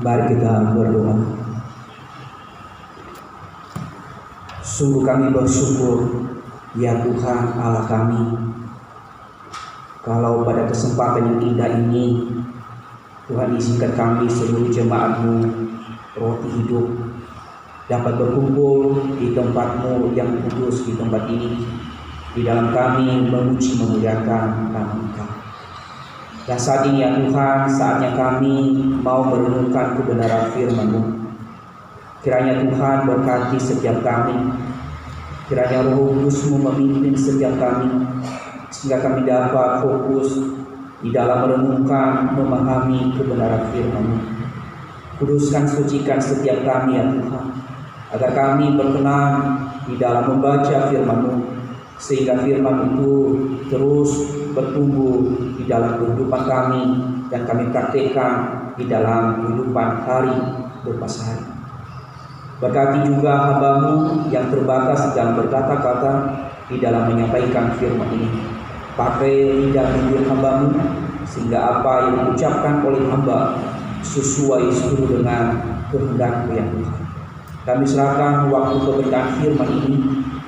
Mari kita berdoa. Sungguh kami bersyukur, ya Tuhan Allah kami, kalau pada kesempatan yang indah ini Tuhan izinkan kami seluruh jemaat-Mu roti hidup dapat berkumpul di tempat-Mu yang kudus, di tempat ini, di dalam kami memuji memuliakan nama Engkau. Dan saat ini ya Tuhan, saatnya kami mau merenungkan kebenaran firman-Mu. Kiranya Tuhan berkati setiap kami, kiranya Roh Kudus-Mu memimpin setiap kami, sehingga kami dapat fokus di dalam merenungkan, memahami kebenaran firman-Mu. Kuduskan, sucikan setiap kami ya Tuhan, agar kami berkenan di dalam membaca firman-Mu, sehingga firman itu terus bertumbuh di dalam kehidupan kami dan kami praktekkan di dalam kehidupan hari lepas hari. Berkati juga hamba-Mu yang terbatas dalam berkata-kata di dalam menyampaikan firman ini. Pakai lidah bibir hamba-Mu, sehingga apa yang diucapkan oleh hamba sesuai seluruh dengan kehendak-Mu ya Tuhan. Kami serahkan waktu pemberitaan firman ini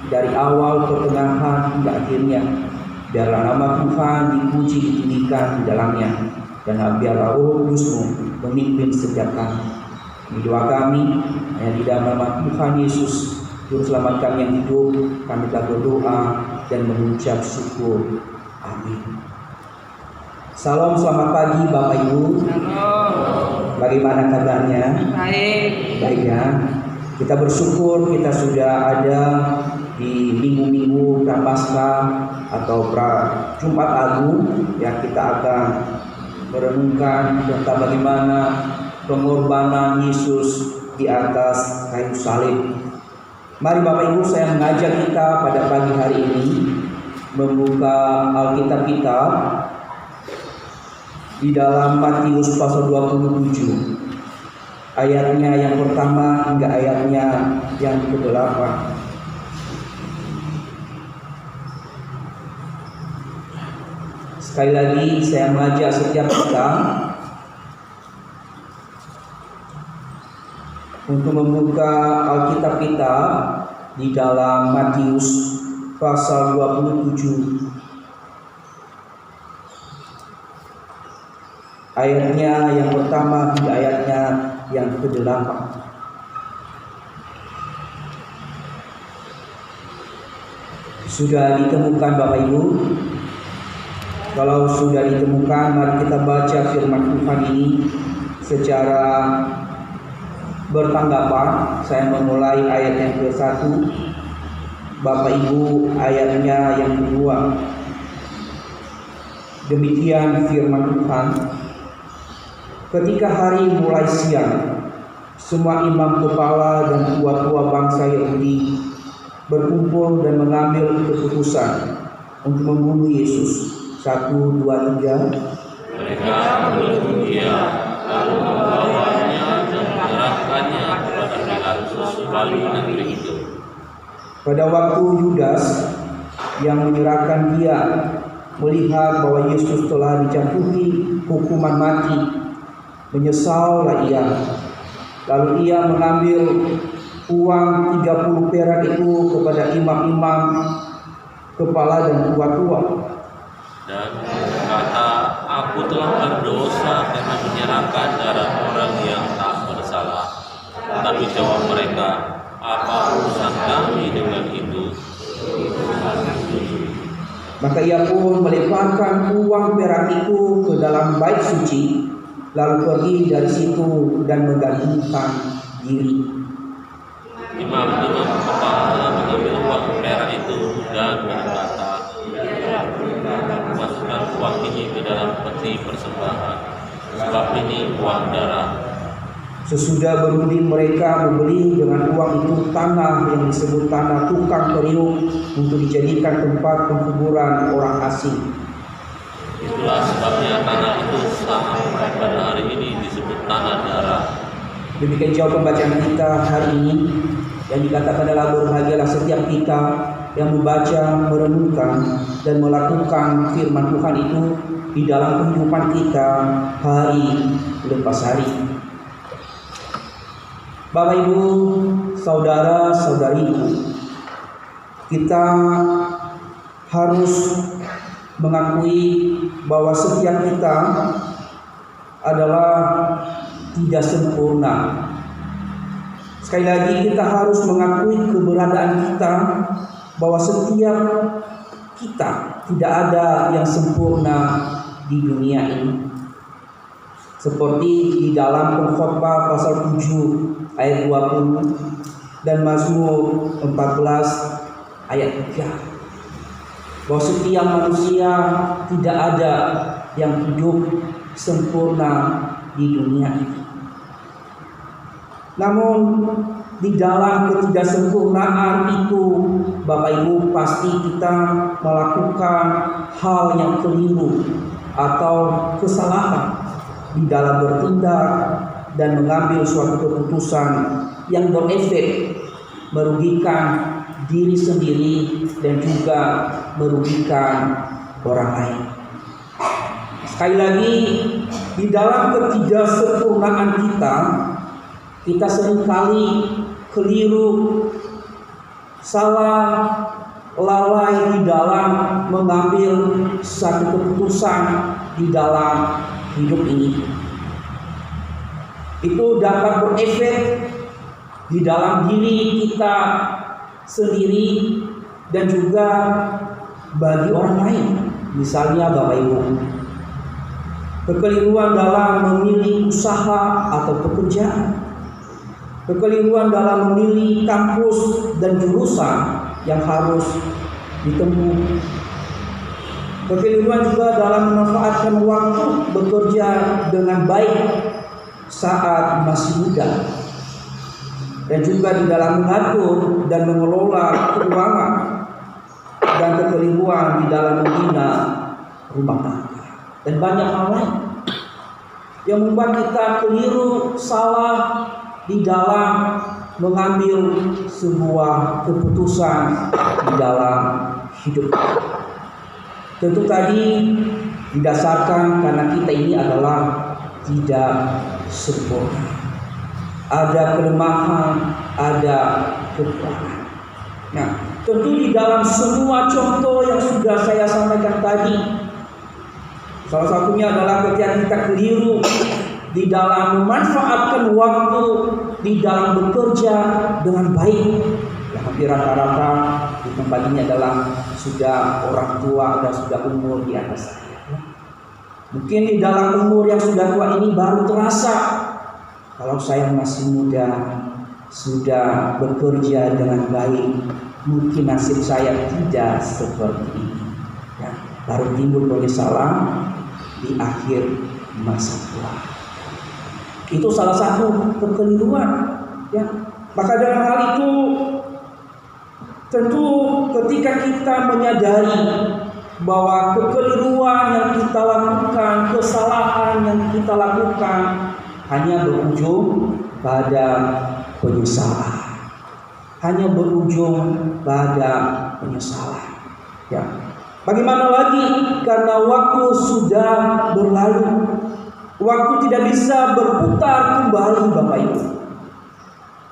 dari awal pertengahan hingga akhirnya. Biarlah nama Tuhan dipuji, ditinggikan di dalamnya, dan biarlah Roh Kudus-Mu memimpin setiap kami. Ini doa kami, hanya di dalam nama Tuhan Yesus, Juru Selamat kami yang hidup, kami telah berdoa dan mengucap syukur. Amin. Salam, selamat pagi Bapak Ibu. Bagaimana kabarnya? Baik. Baik ya. Kita bersyukur kita sudah ada di minggu-minggu Prapaskah atau Jumat Agung yang kita akan merenungkan tentang bagaimana pengorbanan Yesus di atas kayu salib. Mari Bapak Ibu, saya mengajak kita pada pagi hari ini membuka Alkitab kita di dalam Matius pasal 27. Ayatnya yang pertama hingga ayatnya yang ke-8. Sekali lagi saya mengajak setiap kita untuk membuka Alkitab kita di dalam Matius pasal 27. Ayatnya yang pertama hingga ayatnya yang ke-8. Sudah ditemukan Bapak Ibu? Kalau sudah ditemukan, mari kita baca firman Tuhan ini secara bertanggapan. Saya memulai ayat yang ke-1, Bapak Ibu ayatnya yang kedua. Demikian firman Tuhan. Ketika hari mulai siang, semua imam kepala dan tua-tua bangsa Yahudi berkumpul dan mengambil keputusan untuk membunuh Yesus. 1, 2, 3. Mereka membunuh Dia, lalu membawanya dan menyerahkannya kepada Pilatus wali negeri itu. Pada waktu Yudas yang menyerahkan Dia melihat bahwa Yesus telah dijatuhi hukuman mati, menyesallah ia. Lalu ia mengambil uang 30 perak itu kepada imam-imam kepala dan tua-tua, Dan berkata, aku telah berdosa karena menyerahkan darah orang yang tak bersalah. Tapi jawab mereka, apa urusan kami dengan itu? Maka ia pun melemparkan uang perak itu ke dalam bait suci, lalu pergi dari situ dan menggantungkan diri. Imam-imam kepala mengambil uang perak itu dan berkata, masukkan uang ini ke dalam peti persembahan, sebab ini uang darah. Sesudah berunding mereka membeli dengan uang itu tanah yang disebut tanah tukang periuk untuk dijadikan tempat penguburan orang asing. Itulah sebabnya tanah itu sampai pada hari ini disebut tanah darah. Demikian jauh pembacaan kita hari ini, yang dikatakan adalah berbahagialah setiap kita yang membaca, merenungkan, dan melakukan firman Tuhan itu di dalam kehidupan kita hari lepas hari. Bapak Ibu, saudara-saudariku, kita harus mengakui bahwa setiap kita adalah tidak sempurna. Sekali lagi kita harus mengakui keberadaan kita, bahwa setiap kita tidak ada yang sempurna di dunia ini. Seperti di dalam Pengkhotbah pasal 7 ayat 20 dan Mazmur 14 ayat 3, bahwa setiap manusia tidak ada yang hidup sempurna di dunia ini. Namun di dalam ketidaksempurnaan itu, Bapak Ibu, pasti kita melakukan hal yang keliru atau kesalahan di dalam bertindak dan mengambil suatu keputusan yang berefek merugikan diri sendiri dan juga merugikan orang lain. Sekali lagi, di dalam ketidaksempurnaan kita seringkali keliru, salah, lalai di dalam mengambil satu keputusan di dalam hidup ini. Itu dapat berefek di dalam diri kita sendiri dan juga bagi orang lain. Misalnya Bapak Ibu, kekeliruan dalam memilih usaha atau pekerjaan, kekeliruan dalam memilih kampus dan jurusan yang harus ditempuh, kekeliruan juga dalam memanfaatkan waktu bekerja dengan baik saat masih muda, dan juga di dalam mengatur dan mengelola keuangan, dan kekeliruan di dalam membina rumah tangga, dan banyak hal lain yang membuat kita keliru, salah di dalam mengambil sebuah keputusan di dalam hidup. Tentu tadi didasarkan karena kita ini adalah tidak sempurna. Ada kelemahan, ada kekurangan. Nah, tentu di dalam semua contoh yang sudah saya sampaikan tadi, salah satunya adalah ketika kita keliru di dalam memanfaatkan waktu, di dalam bekerja dengan baik. Ya, hampir rata-rata di tempat ini adalah sudah orang tua dan sudah umur di atas saya. Mungkin di dalam umur yang sudah tua ini baru terasa, kalau saya masih muda, sudah bekerja dengan baik, mungkin nasib saya tidak seperti ini. Ya, baru timbul penyesalan di akhir masa tua. Itu salah satu kekeliruan. Ya, maka dalam hal itu, tentu ketika kita menyadari bahwa kekeliruan yang kita lakukan, kesalahan yang kita lakukan hanya berujung pada penyesalan. Hanya berujung pada penyesalan. Ya. Bagaimana lagi? Karena waktu sudah berlalu. Waktu tidak bisa berputar kembali, Bapak Ibu.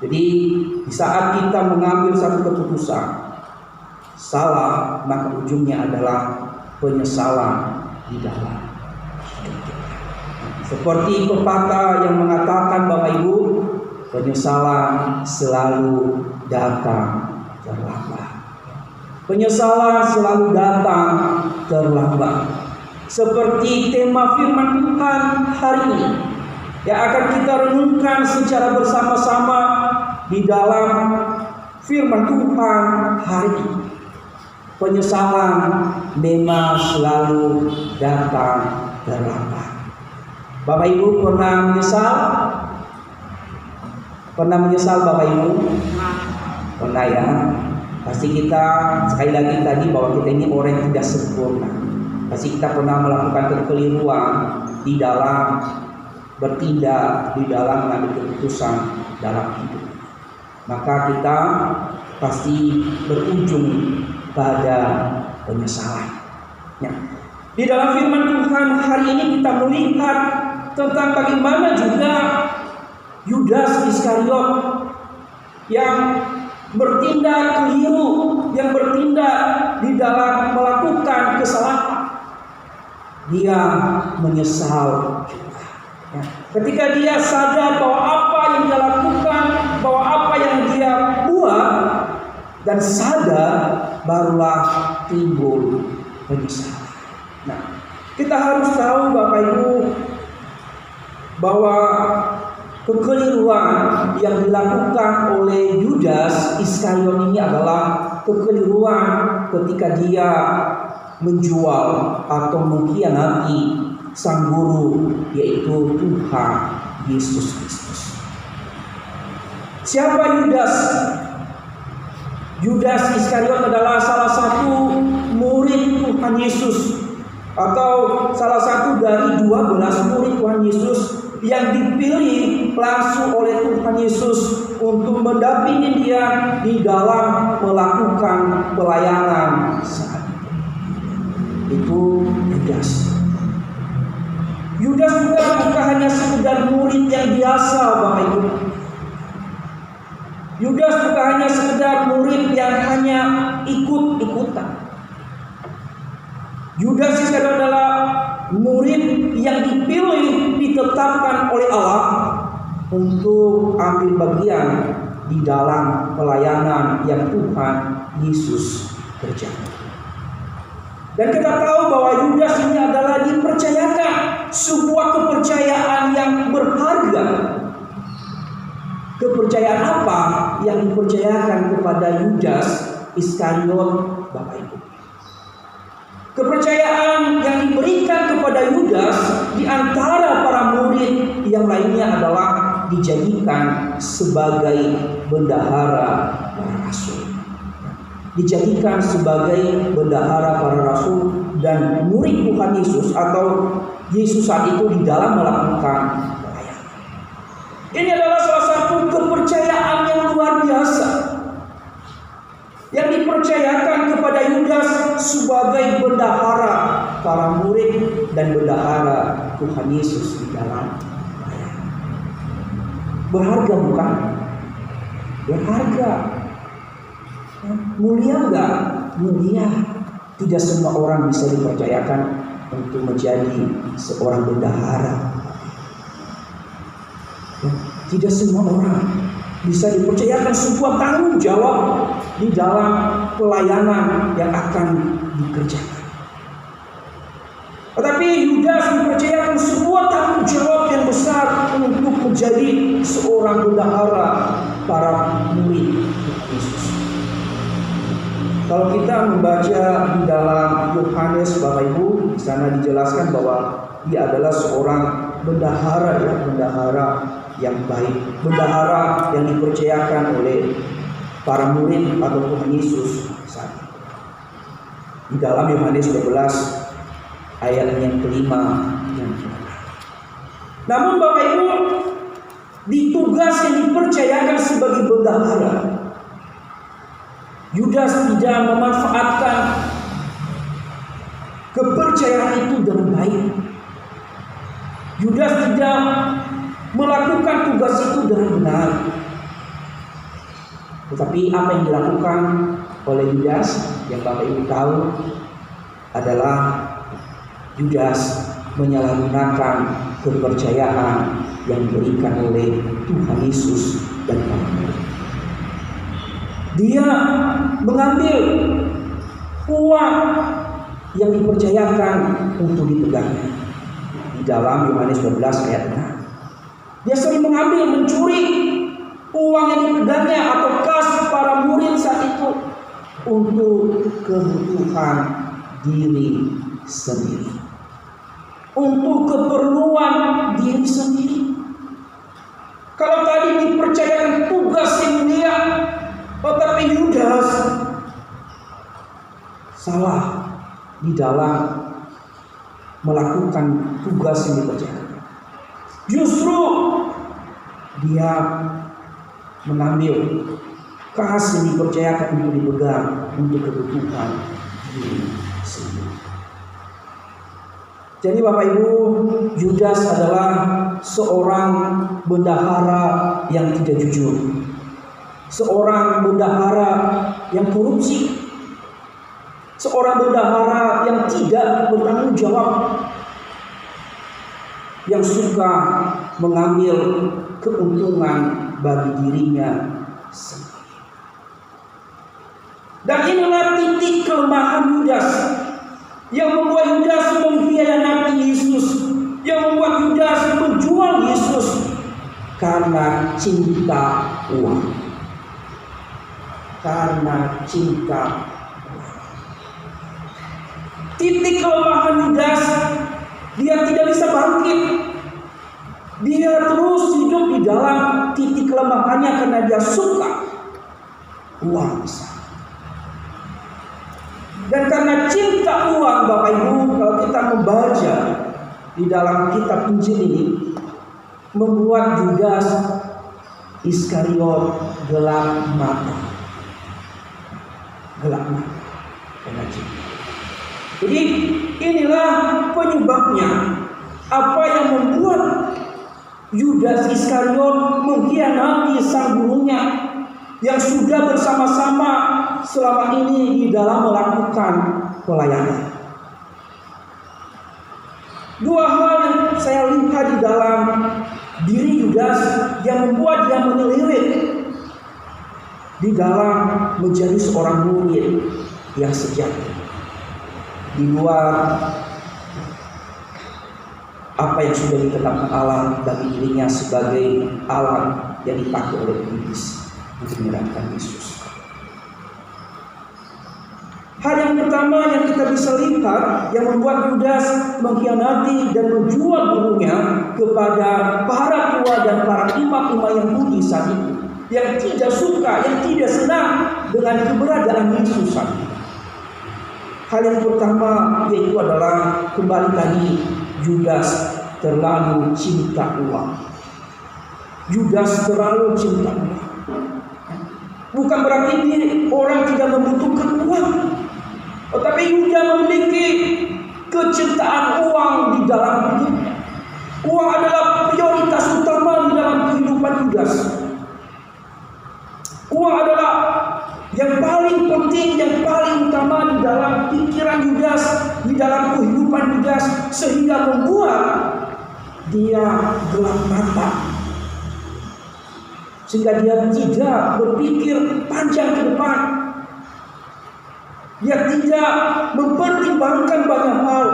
Jadi di saat kita mengambil satu keputusan salah, maka ujungnya adalah penyesalan di dalam hidup kita. Seperti pepatah yang mengatakan, Bapak Ibu, penyesalan selalu datang terlambat. Penyesalan selalu datang terlambat. Seperti tema firman Tuhan hari ini yang akan kita renungkan secara bersama-sama di dalam firman Tuhan hari ini. Penyesalan memang selalu datang terlambat. Bapak Ibu pernah menyesal? Pernah menyesal Bapak Ibu? Pernah ya. Pasti kita sekali lagi tadi bahwa kita ini orang yang tidak sempurna. Pasti kita pernah melakukan kekeliruan di dalam bertindak, di dalam mengambil keputusan dalam hidup. Maka kita pasti berujung pada penyesalan. Ya. Di dalam firman Tuhan hari ini kita melihat tentang bagaimana juga Yudas Iskariot yang bertindak keliru, yang bertindak di dalam melakukan kesalahan, dia menyesal juga. Ya. Ketika dia sadar bahwa apa yang dia lakukan, bahwa apa yang dia buat, dan sadar, barulah timbul penyesalan. Nah, kita harus tahu Bapak Ibu bahwa kekeliruan yang dilakukan oleh Yudas Iskariot ini adalah kekeliruan ketika dia menjual atau mengkhianati sang guru, yaitu Tuhan Yesus Kristus. Siapa Yudas? Yudas Iskariot adalah salah satu murid Tuhan Yesus, atau salah satu dari 12 murid Tuhan Yesus yang dipilih langsung oleh Tuhan Yesus untuk mendampingi dia di dalam melakukan pelayanan saat itu. Yudas juga bukan hanya sekedar murid yang biasa, Bapak Ibu. Yudas bukan hanya sekedar murid yang hanya ikut-ikutan. Yudas Iskariot adalah murid yang dipilih, ditetapkan oleh Allah untuk ambil bagian di dalam pelayanan yang Tuhan Yesus kerjakan. Dan kita tahu bahwa Yudas ini adalah dipercayakan sebuah kepercayaan yang berharga. Kepercayaan apa yang dipercayakan kepada Yudas Iskariot, Bapak Ibu? Kepercayaan yang diberikan kepada Yudas di antara para murid yang lainnya adalah dijadikan sebagai bendahara para rasul. Dijadikan sebagai bendahara para rasul dan murid Tuhan Yesus atau Yesus saat itu di dalam melakukan pelayanan. Ini adalah salah satu kepercayaan yang luar biasa yang dipercayakan kepada Yudas sebagai bendahara para murid dan bendahara Tuhan Yesus di dalam pelayanan. Berharga bukan? Berharga. Mulia enggak? Mulia. Tidak semua orang bisa dipercayakan untuk menjadi seorang bendahara. Tidak semua orang bisa dipercayakan sebuah tanggung jawab di dalam pelayanan yang akan dikerjakan. Tetapi Yudas dipercayakan sebuah tanggung jawab yang besar untuk menjadi seorang bendahara para murid Yesus. Kalau kita membaca di dalam Yohanes, Bapak Ibu, di sana dijelaskan bahwa dia adalah seorang bendahara, ya, bendahara yang baik, bendahara yang dipercayakan oleh para murid atau Tuhan Yesus saat itu. Di dalam Yohanes 12 ayat yang kelima dan kelima. Namun Bapak Ibu, di tugas yang dipercayakan sebagai bendahara, Yudas tidak memanfaatkan kepercayaan itu dengan baik. Yudas tidak melakukan tugas itu dengan benar. Tetapi apa yang dilakukan oleh Yudas yang Bapak Ibu tahu adalah Yudas menyalahgunakan kepercayaan yang diberikan oleh Tuhan Yesus dan para murid. Dia mengambil uang yang dipercayakan untuk dipegangnya. Di dalam Yohanes 12 ayat 6. Dia sering mengambil, mencuri uang yang dipegangnya atau kas para murid saat itu untuk kebutuhan diri sendiri. Untuk keperluan diri sendiri. Kalau tadi dipercayakan tugas yang mulia, tetapi Yudas salah di dalam melakukan tugas yang dipercayakan. Justru dia mengambil kas yang dipercayakan untuk dipegang untuk kebutuhan diri sendiri. Jadi Bapak Ibu, Yudas adalah seorang bendahara yang tidak jujur. seorang bendahara yang korupsi, seorang bendahara yang tidak bertanggung jawab, yang suka mengambil keuntungan bagi dirinya sendiri. Dan inilah titik kelemahan Yudas yang membuat Yudas mengkhianati Yesus, yang membuat Yudas menjual Yesus karena cinta uang. Karena cinta uang. Titik kelemahan Yudas, dia tidak bisa bangkit. Dia terus hidup di dalam titik kelemahannya karena dia suka uang besar. Dan karena cinta uang, Bapak Ibu, kalau kita membaca di dalam kitab Injil ini, membuat Yudas Iskariot gelap mata. Gelap mata karena cinta. Jadi inilah penyebabnya, apa yang membuat Yudas Iskariot mengkhianati sang gurunya yang sudah bersama-sama selama ini di dalam melakukan pelayanan. Dua hal yang saya lihat di dalam diri Yudas yang membuat dia menyelirit di dalam menjadi seorang murid yang sejati, di luar apa yang sudah ditetapkan Allah bagi dirinya sebagai alat yang dipakai oleh iblis untuk menyerahkan Yesus. Hal yang pertama yang kita bisa lihat yang membuat Yudas mengkhianati dan menjual gurunya kepada para tua dan para imam-imam Yahudi saat itu, yang tidak suka, yang tidak senang dengan keberadaan Yesus saat itu. Hal yang pertama yaitu adalah kembali tadi, Yudas terlalu cinta uang. Yudas terlalu cinta uang. Bukan berarti orang tidak membutuhkan uang, tetapi Yudas memiliki kecintaan uang di dalam hidupnya. Uang adalah prioritas utama di dalam kehidupan Yudas. Uang adalah yang paling penting, yang paling utama di dalam pikiran Yudas, di dalam kehidupan Yudas, sehingga membuat dia gelap mata, sehingga dia tidak berpikir panjang ke depan. Dia tidak mempertimbangkan banyak hal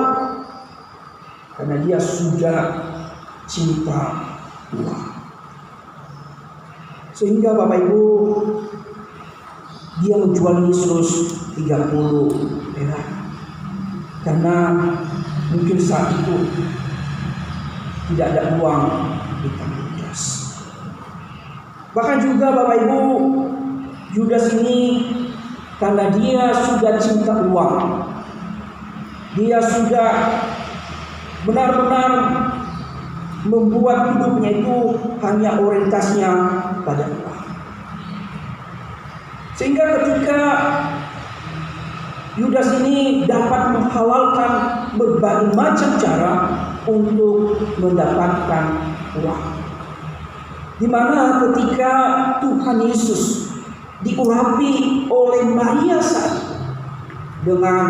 karena dia sudah cinta uang. Sehingga Bapak Ibu, dia menjual Yesus 30 perak karena mungkin saat itu tidak ada uang di tangan Yudas. Bahkan juga Bapak Ibu, Yudas ini karena dia sudah cinta uang, dia sudah benar-benar membuat hidupnya itu hanya orientasinya pada uang. Sehingga ketika Yudas ini dapat menghalalkan berbagai macam cara untuk mendapatkan uang, di mana ketika Tuhan Yesus diurapi oleh Maria saat itu dengan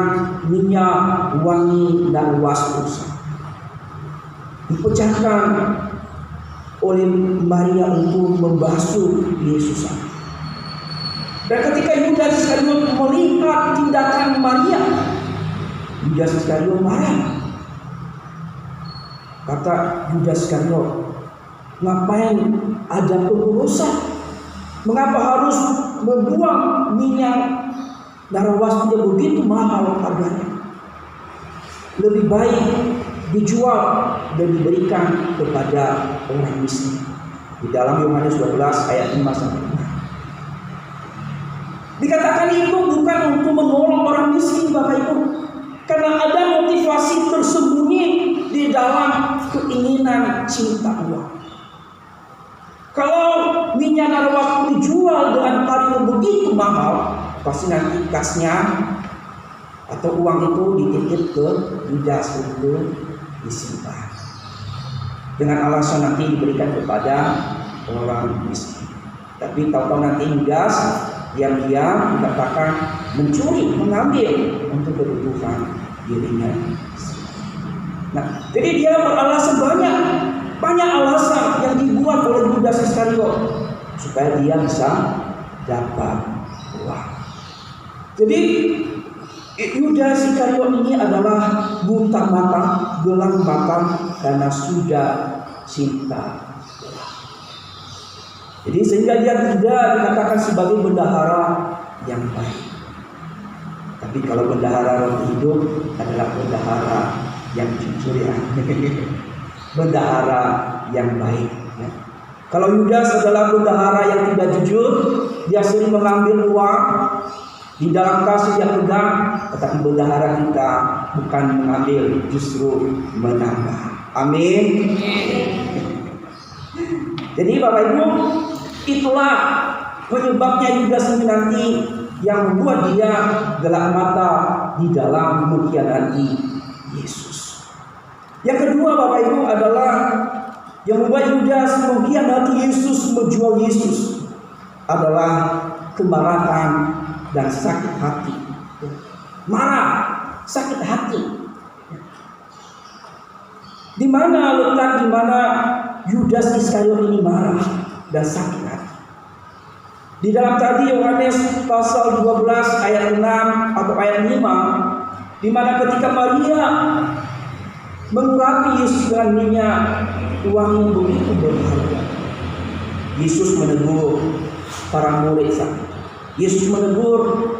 minyak wangi dan waspusa, dipecahkan oleh Maria untuk membasuh Yesus. Dan ketika Yudas Iskariot melihat tindakan Maria, Yudas Iskariot marah. Kata Yudas Iskariot, ngapain ada pemborosan? Mengapa harus membuang minyak darah waspada begitu mahal harganya? Lebih baik dijual dan diberikan kepada orang miskin. Di dalam Yohanes 12 ayat 5-6. Dikatakan itu bukan untuk menolong orang miskin, Bapak Ibu, karena ada motivasi tersembunyi di dalam keinginan cinta uang. Kalau minyak darah waktu dijual dengan harga yang begitu mahal, pasti nanti kasnya atau uang itu dititip ke Yudas untuk disimpan, dengan alasan nanti diberikan kepada orang miskin. Tapi tahu-tahu nanti Yudas yang dia dikatakan mencuri, mengambil untuk kebutuhan dirinya. Nah, jadi dia beralasan banyak alasan yang dibuat oleh Yudas Iskariot supaya dia bisa dapat uang. Jadi Yudas Iskariot ini adalah buta mata, gelap mata karena sudah cinta. Jadi sehingga dia tidak dikatakan sebagai bendahara yang baik. Tapi kalau bendahara roh hidup adalah bendahara yang jujur ya. Bendahara yang baik ya. Kalau Yudas adalah bendahara yang tidak jujur, dia sering mengambil uang, di dalam kasih yang pegang, tetapi bendahara kita bukan mengambil, justru menambah. Amin. Jadi Bapak Ibu, itulah penyebabnya Yudas ini nanti yang membuat dia gelap mata di dalam mengkhianati Yesus. Yang kedua Bapak Ibu adalah yang membuat Yudas mengkhianati Yesus, menjual Yesus adalah kemarahan dan sakit hati. Marah, sakit hati. Di mana Yudas Iskariot ini marah dan sakit hati? Di dalam tadi Yohanes pasal 12 ayat 6 atau ayat 5, di mana ketika Maria mengurapi Yesus dengan minyak, uang yang begitu berharga, Yesus menegur para murid sakit. Yesus menegur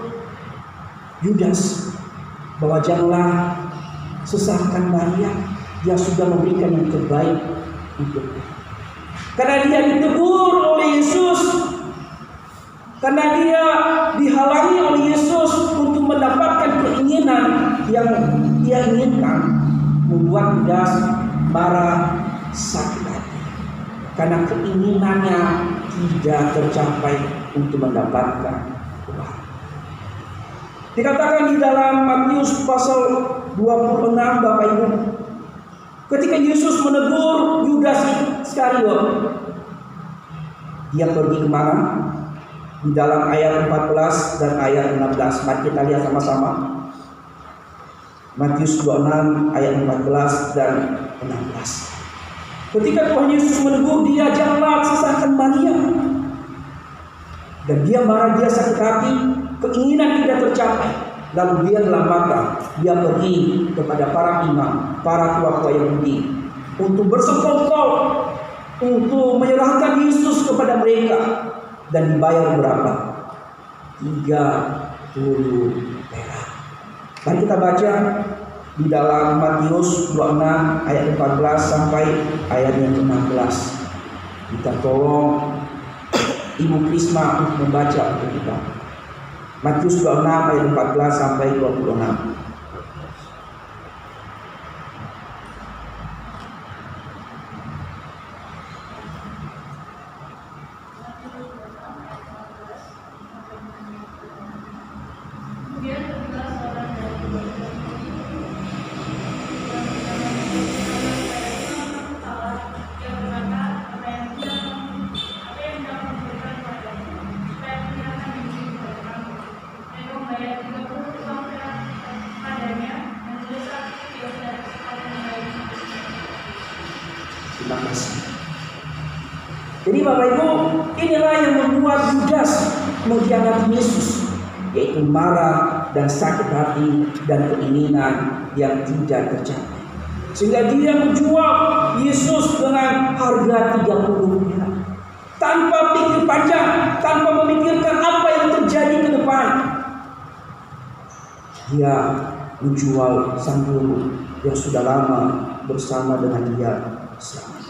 Yudas bahwa janganlah sesahkan Maria, dia sudah memberikan yang terbaik untuknya. Karena dia ditegur oleh Yesus, karena dia dihalangi oleh Yesus untuk mendapatkan keinginan yang dia inginkan, membuat Yudas marah, sakit hati, karena keinginannya tidak tercapai untuk mendapatkan uang. Dikatakan di dalam Matius pasal 26 Bapak Ibu, ketika Yesus menegur Yudas Iskariot, dia pergi kemana? Di dalam ayat 14 dan ayat 16. Mari kita lihat sama-sama. Matius 26 ayat 14 dan 16. Ketika Tuhan Yesus menegur dia, janganlah sesahkan Maria. Dan dia marah, dia sakit hati, keinginan tidak tercapai. Lalu dia dalam mata, dia pergi kepada para imam, para tua-tua Yahudi untuk bersekongkol, untuk menyerahkan Yesus kepada mereka. Dan dibayar berapa? 30 perak. Mari kita baca di dalam Matius 26 ayat 14 sampai ayat yang ke-16. Kita tolong Ibu Krisma untuk membaca untuk kita. Matius 26 ayat 14 sampai 26. Terima kasih. Jadi Bapak Ibu, inilah yang membuat Yudas mengkhianati Yesus, yaitu marah dan sakit hati dan keinginan yang tidak tercapai. Sehingga dia menjual Yesus dengan harga 30 perak. Tanpa pikir panjang, tanpa memikirkan apa yang terjadi ke depan. Dia menjual sang guru yang sudah lama bersama dengan dia selama.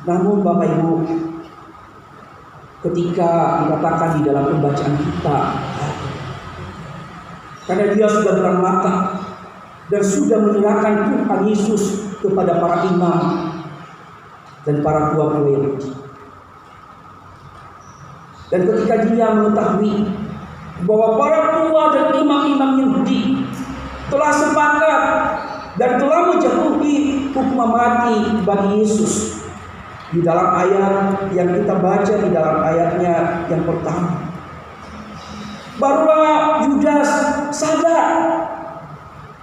Namun Bapak Ibu, ketika dikatakan di dalam pembacaan kita, karena dia sudah terang mata dan sudah menyerahkan Tuhan Yesus kepada para imam dan para tua-tua Yahudi. Dan ketika dia mengetahui bahwa para tua dan imam-imam Yahudi telah sepakat dan telah menjatuhi hukuman mati bagi Yesus, Di dalam ayat yang kita baca, di dalam ayatnya yang pertama, barulah Yudas sadar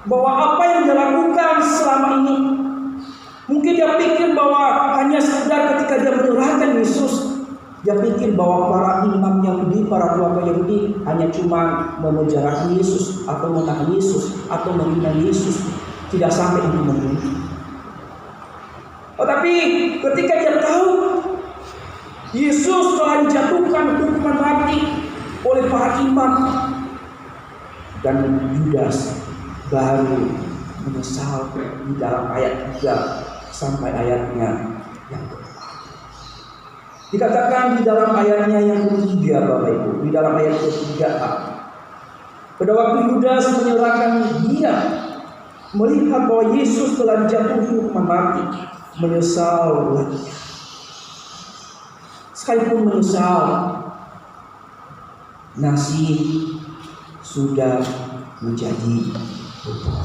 bahwa apa yang dia lakukan selama ini, mungkin dia pikir bahwa hanya sekedar ketika dia menyerahkan Yesus, dia pikir bahwa para imam Yahudi, para keluarga Yahudi hanya cuma memenjarakan Yesus atau menahan Yesus atau menghina Yesus, tidak sampai untuk membunuh. Tetapi ketika dia tahu Yesus telah dijatuhkan hukuman mati oleh para imam, dan Yudas baru menyesal di dalam ayat 3 sampai ayatnya yang kedua. Dikatakan di dalam ayatnya yang ketiga, Bapak Ibu, di dalam ayat ketiga, pada waktu Yudas menyerahkan dia, melihat bahwa Yesus telah dijatuhi hukuman mati, menyesal lagi. Sekalipun menyesal, nasi sudah menjadi bubur.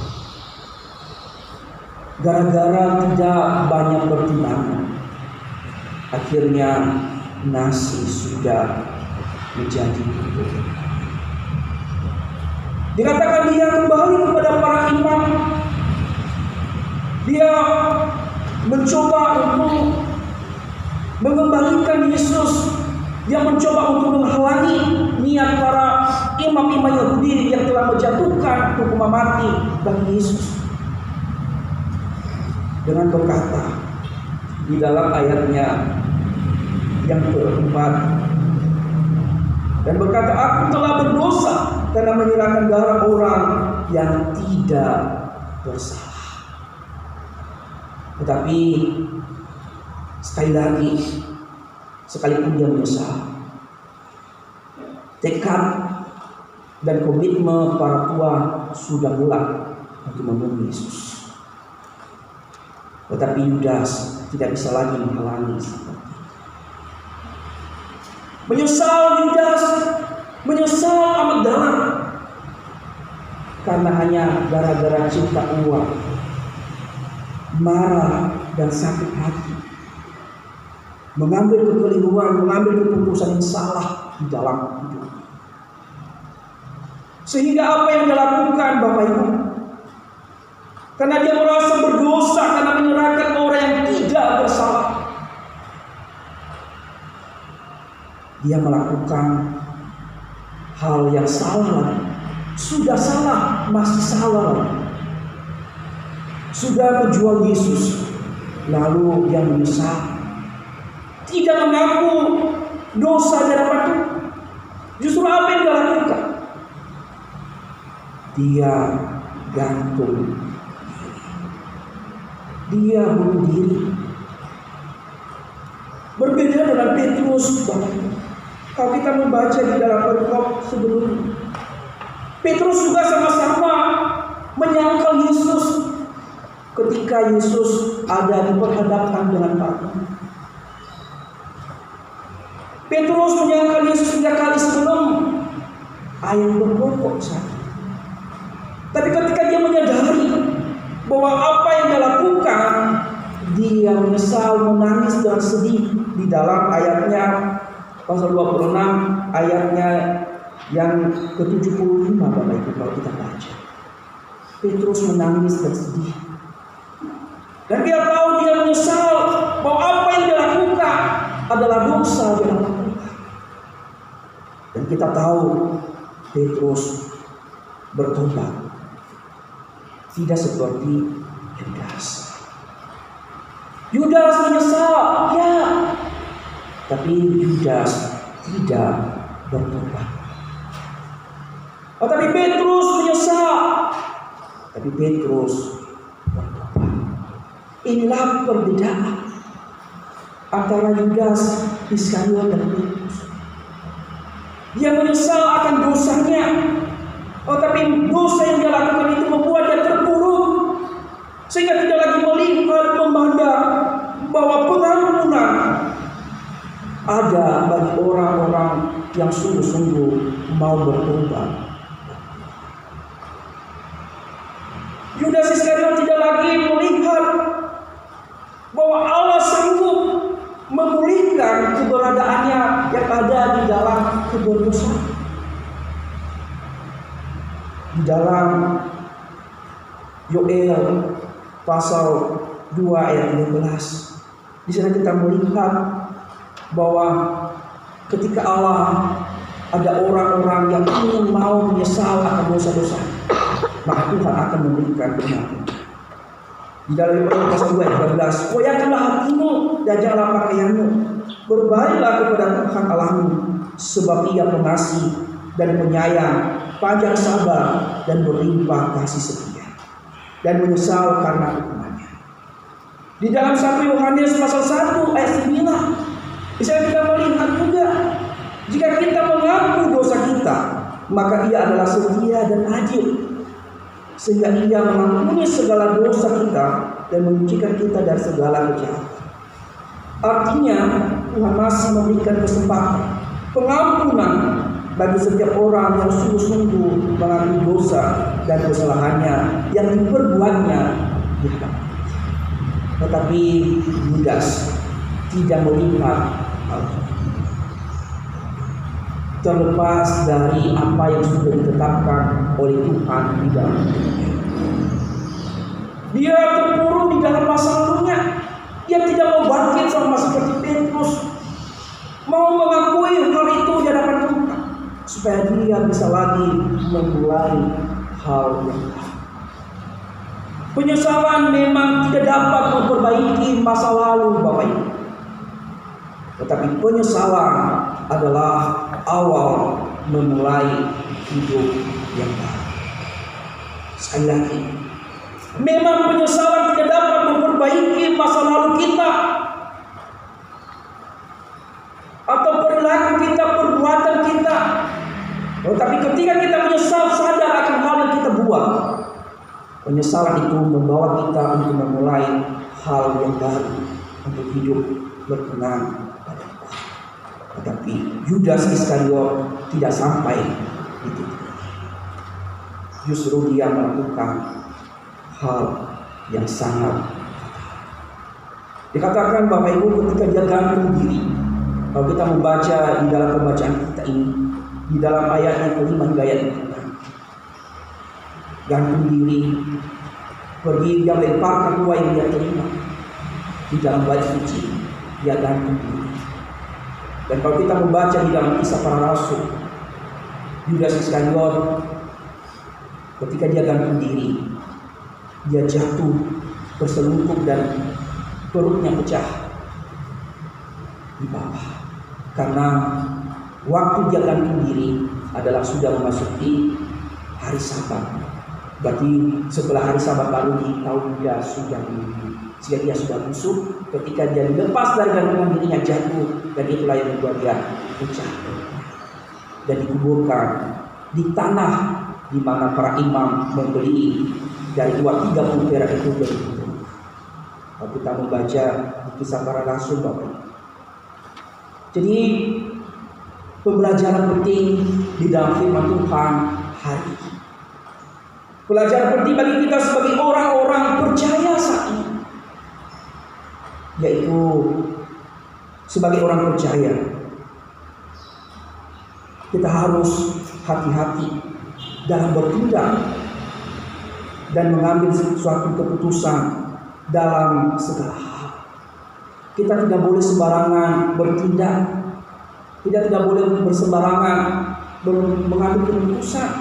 Gara-gara tidak banyak pertimbangan, akhirnya nasi sudah menjadi bubur. Dikatakan dia kembali kepada para imam. Dia mencoba untuk mengembalikan Yesus. Dia mencoba untuk menghalangi niat para imam-imam Yahudi yang telah menjatuhkan hukuman mati bagi Yesus, dengan berkata di dalam ayatnya yang keempat, dan berkata, aku telah berdosa karena menyerahkan darah orang yang tidak bersalah. Tetapi sekali lagi, sekalipun dia menyesal, tekad dan komitmen para tua sudah bulat untuk membunuh Yesus. Tetapi Yudas tidak bisa lagi menghalangi. Menyesal Yudas, menyesal amat dalam, karena hanya gara-gara cinta uang, marah dan sakit hati, mengambil kekeliruan, mengambil keputusan yang salah di dalam hidup. Sehingga apa yang dia lakukan, Bapak Ibu, karena dia merasa berdosa karena menyerahkan orang yang tidak bersalah, dia melakukan hal yang salah lagi. Sudah salah, masih salah lagi. Sudah menjual Yesus, lalu dia menyesal, tidak mengaku dosa di hadapan Tuhan. Justru apa yang dia lakukan? Dia gantung diri. Dia bunuh diri. Berbeda dengan Petrus, Bapak Ibu. Kalau kita membaca di dalam perikop sebelumnya, Petrus juga sama-sama menyangkal Yesus ketika Yesus ada diperhadapkan dengan para imam. Petrus menyangkal Yesus 3 kali sebelum ayam berkokok saja. Tapi ketika dia menyadari bahwa apa yang dia lakukan, dia menyesal, menangis dan sedih. Di dalam ayatnya pasal 26, ayatnya yang ke-75, Bapak Ibu, kalau kita baca, Petrus menangis dan sedih. Dan dia tahu, dia menyesal bahwa apa yang dia lakukan adalah dosa di hadapan Tuhan. Dan kita tahu Petrus bertobat, tidak seperti Yudas. Yudas menyesal, ya, tapi Yudas tidak bertobat. Tapi Petrus menyesal, tapi Petrus bertobat. Inilah perbedaan antara Yudas Iskariot dan Petrus. Dia menyesal akan dosanya, tapi dosa yang dia lakukan itu membuat dia terpuruk, sehingga tidak lagi melihat, memandang bahwa pengampunan ada bagi orang-orang yang sungguh-sungguh mau bertobat. Yudas Iskariot tidak lagi melihat bahwa Allah sanggup memungkinkan keberadaannya yang ada di dalam keberdosan. Di dalam Yoel pasal 2 ayat 13, di sana kita melihat bahwa ketika Allah ada orang-orang yang ingin mau menyesal akan dosa-dosa, maka Tuhan akan memberikan pengampunan. Di dalam Yoel pasal 2 ayat 13, koyakkanlah hatimu dan janganlah pakaianmu, berbaiklah kepada Tuhan Allahmu, sebab Ia pengasih dan penyayang, panjang sabar dan berlimpah kasih setia, dan menyesal karena hukumannya. Di dalam 1 Yohanes pasal 1 ayat 9, bisa kita melihat juga, jika kita mengaku dosa kita, maka Ia adalah setia dan adil, sehingga Ia mengampuni segala dosa kita dan menyucikan kita dari segala kejahatan. Artinya Tuhan masih memberikan kesempatan pengampunan bagi setiap orang yang sungguh-sungguh mengakui dosa dan kesalahannya yang diperbuatnya di hadapan. Tetapi Yudas tidak melihat hal itu. Terlepas dari apa yang sudah ditetapkan oleh Tuhan di dalam hidupnya, dia terpuruk di dalam masa lalunya. Dia tidak mau bangkit sama seperti Petrus, mau mengakui hal itu di hadapan Tuhan, supaya dia bisa lagi memulai hal yang baru. Penyesalan memang tidak dapat memperbaiki masa lalu Bapak Ibu, tetapi penyesalan adalah awal memulai hidup yang baru. Sekali lagi, memang penyesalan tidak dapat memperbaiki masa lalu kita atau perilaku kita, perbuatan kita. Tetapi ketika kita menyesal, sadar akan hal yang kita buat, penyesalan itu membawa kita untuk memulai hal yang baru, untuk hidup berkenan pada Tuhan. Tetapi Yudas Iskariot tidak sampai di titik ini. Justru dia melakukan hal yang sangat dikatakan Bapak Ibu ketika dia gantung diri. Kalau kita membaca di dalam pembacaan kita ini, di dalam ayat yang kelima hingga ayat yang ke-6, gantung diri, pergi dia melemparkan uang yang dia terima di dalam bait suci, dia gantung diri. Dan kalau kita membaca di dalam Kisah Para Rasul, Yudas Iskariot ketika dia gantung diri, dia jatuh berselungkup dan perutnya pecah di bawah, karena waktu dia gantung diri adalah sudah memasuki hari Sabat. Berarti setelah hari Sabat baru diketahui dia sudah mati, sehingga dia sudah busuk. Ketika dia dilepas dari gantungan dirinya, jatuh, dan itulah yang membuat dia pecah dan dikuburkan di tanah di mana para imam membeli dari uang 30 perak itu dari kubur. Kalau kita membaca Kisah Para Rasul Bapak. Jadi pembelajaran penting di dalam firman Tuhan hari ini. Pelajaran penting bagi kita sebagai orang-orang percaya saat ini, yaitu sebagai orang percaya kita harus hati-hati dalam bertindak dan mengambil suatu keputusan dalam segala hal. Kita tidak boleh sembarangan bertindak, kita tidak boleh bersembarangan mengambil keputusan,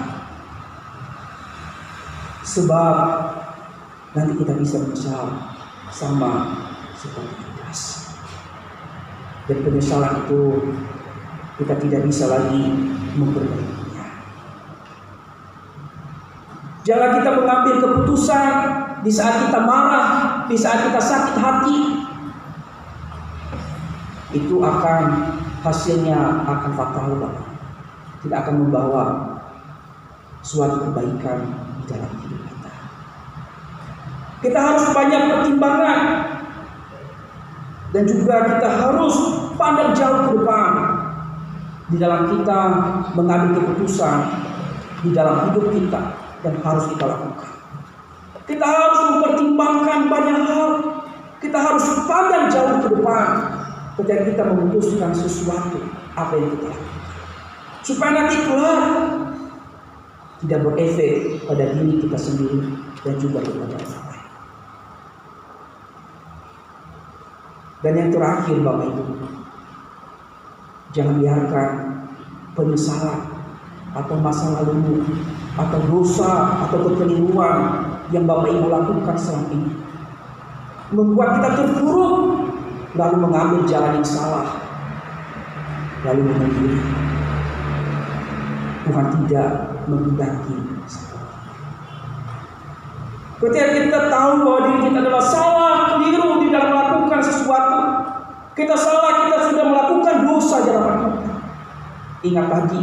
sebab nanti kita bisa menyesal sama seperti Yudas. Dan penyesalan itu kita tidak bisa lagi memperbaikinya. Jangan kita mengambil keputusan di saat kita marah, di saat kita sakit hati. Itu akan hasilnya akan fatal, Bapak. Tidak akan membawa suatu kebaikan di dalam hidup kita. Kita harus banyak pertimbangan, dan juga kita harus pandang jauh ke depan di dalam kita mengambil keputusan di dalam hidup kita yang harus kita lakukan. Kita harus mempertimbangkan banyak hal. Kita harus pandang jauh ke depan ketika kita memutuskan sesuatu apa yang kita lakukan, supaya nanti kelak tidak berefek pada diri kita sendiri dan juga kepada orang lain. Dan yang terakhir, Bapak Ibu, jangan biarkan penyesalan atau masa lalumu atau dosa atau kekeliruan yang Bapak Ibu lakukan selama ini membuat kita terpuruk, lalu mengambil jalan yang salah, lalu mengakhiri. Tuhan tidak menghendaki seperti itu. Ketika kita tahu bahwa diri kita adalah salah, keliru di dalam melakukan sesuatu, kita salah, kita sudah melakukan dosa dalam melakukan. Ingat lagi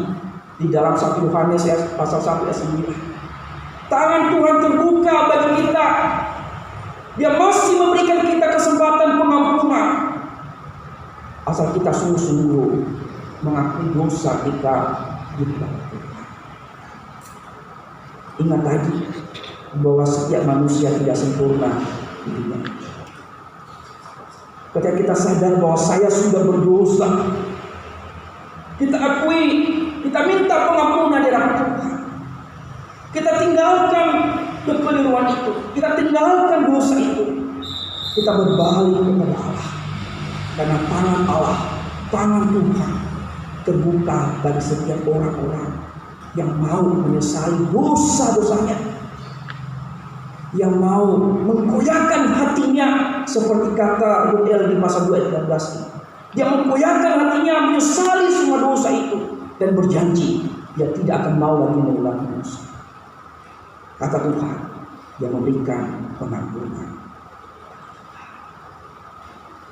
di dalam 1 Yohanes pasal 1 ayat 9, tangan Tuhan terbuka bagi kita. Dia masih memberikan kita kesempatan pengampunan, asal kita sungguh-sungguh mengakui dosa kita di depan Tuhan. Ingat lagi bahwa setiap manusia tidak sempurna di dunia. Ketika kita sadar bahwa saya sudah berdosa, kita akui, kita minta pengampunan dari Tuhan. Kita tinggalkan kekeliruan itu, kita tinggalkan dosa itu, kita berbalik kepada Allah. Karena tangan Allah, tangan Tuhan terbuka bagi setiap orang-orang yang mau menyesali dosa-dosanya, yang mau menggoyahkan hatinya seperti kata Yoel di pasal 2 ayat 13. Dia menggoyahkan hatinya, menyesali semua dosa itu dan berjanji dia tidak akan mau lagi mengulangi dosa. Kata Tuhan yang memberikan pengampunan.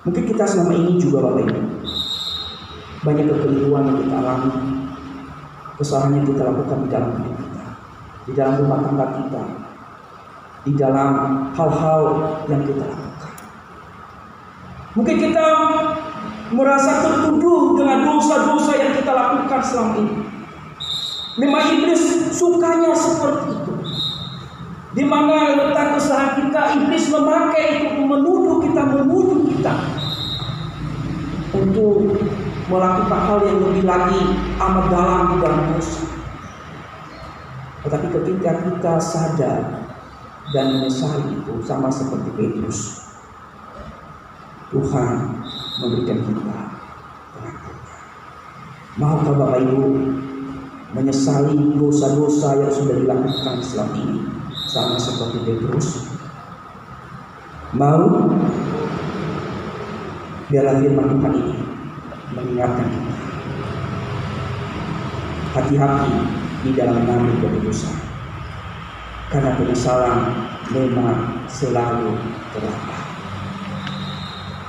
Mungkin kita selama ini juga, Bapak Ibu, banyak kekeliruan yang kita alami, kesalahan yang kita lakukan di dalam hidup kita, di dalam rumah tangga kita, di dalam hal-hal yang kita lakukan. Mungkin kita merasa tertuduh dengan dosa-dosa yang kita lakukan selama ini. Memang iblis sukanya seperti itu. Di mana letak kesalahan kita, iblis memakai itu menuduh kita untuk melakukan hal yang lebih lagi amat dalam di dalam dosa. Tetapi ketika kita sadar dan menyesali itu, sama seperti Petrus, Tuhan memberikan kita pengampunan. Maukah Bapak Ibu menyesali dosa-dosa yang sudah dilakukan selama ini, sama seperti Petrus? Mau? Biarlah firman Tuhan ini mengingatkan kita. Hati-hati di dalam mengambil keputusan, karena penyesalan memang selalu terlambat.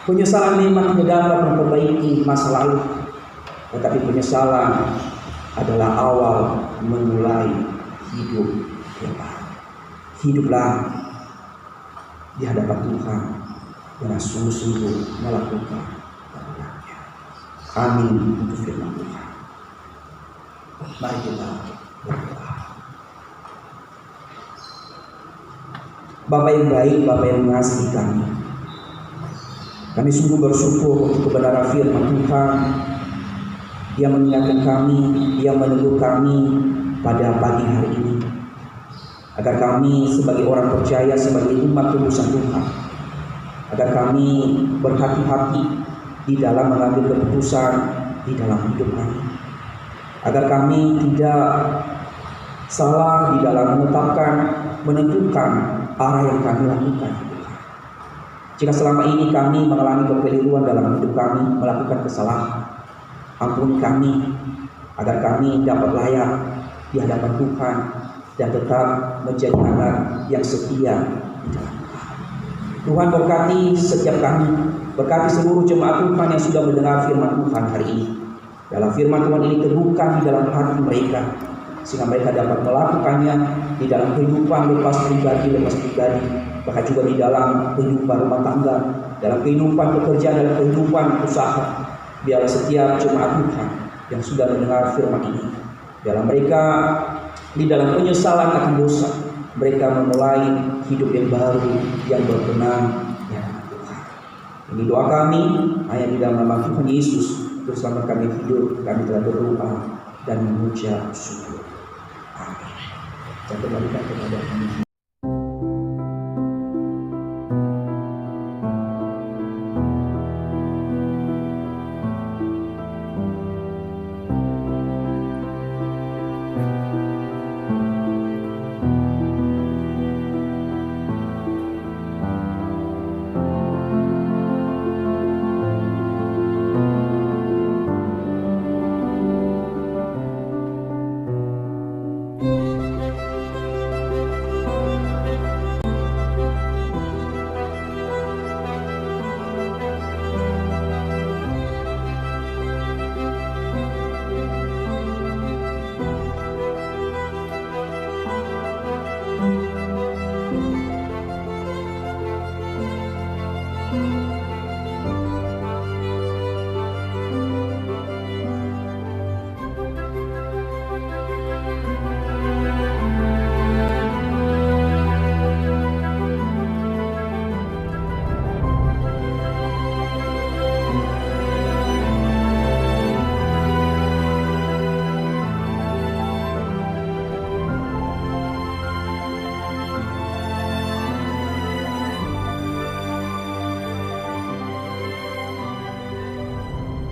Penyesalan memang tidak dapat memperbaiki masa lalu, tetapi penyesalan adalah awal memulai hidup yang baru. Hiduplah di hadapan Tuhan dengan sungguh-sungguh melakukan kehendaknya. Amin untuk firman Tuhan. Mari kita berdoa. Bapa yang baik, Bapa yang mengasihi kami sungguh bersyukur untuk kebenaran firman Tuhan yang mengingatkan kami, yang meneguh kami pada pagi hari ini, agar kami sebagai orang percaya, sebagai umat tebusan Tuhan, agar kami berhati-hati di dalam mengambil keputusan di dalam hidup kami, agar kami tidak salah di dalam menentukan arah yang kami lakukan. Jika selama ini kami mengalami kekeliruan dalam hidup kami, melakukan kesalahan, ampuni kami, agar kami dapat layak di hadapan Tuhan dan tetap menjadi anak yang setia di dalam Tuhan. Tuhan berkati setiap kami, berkati seluruh jemaat Tuhan yang sudah mendengar firman Tuhan hari ini. Dalam firman Tuhan ini terbuka di dalam hati mereka, sehingga mereka dapat melakukannya di dalam kehidupan lepas pribadi, bahkan juga di dalam kehidupan rumah tangga, dalam kehidupan pekerjaan, dalam kehidupan usaha. Biarlah setiap jemaat Tuhan yang sudah mendengar firman ini, dalam mereka di dalam penyesalan akan dosa, mereka memulai hidup yang baru yang berkenan di hadapan Tuhan. Ini doa kami hanya di dalam nama Tuhan Yesus, Juru Selamat kami hidup. Kami telah berdoa dan mengucap syukur. Amin. Kita kembalikan kepada kami.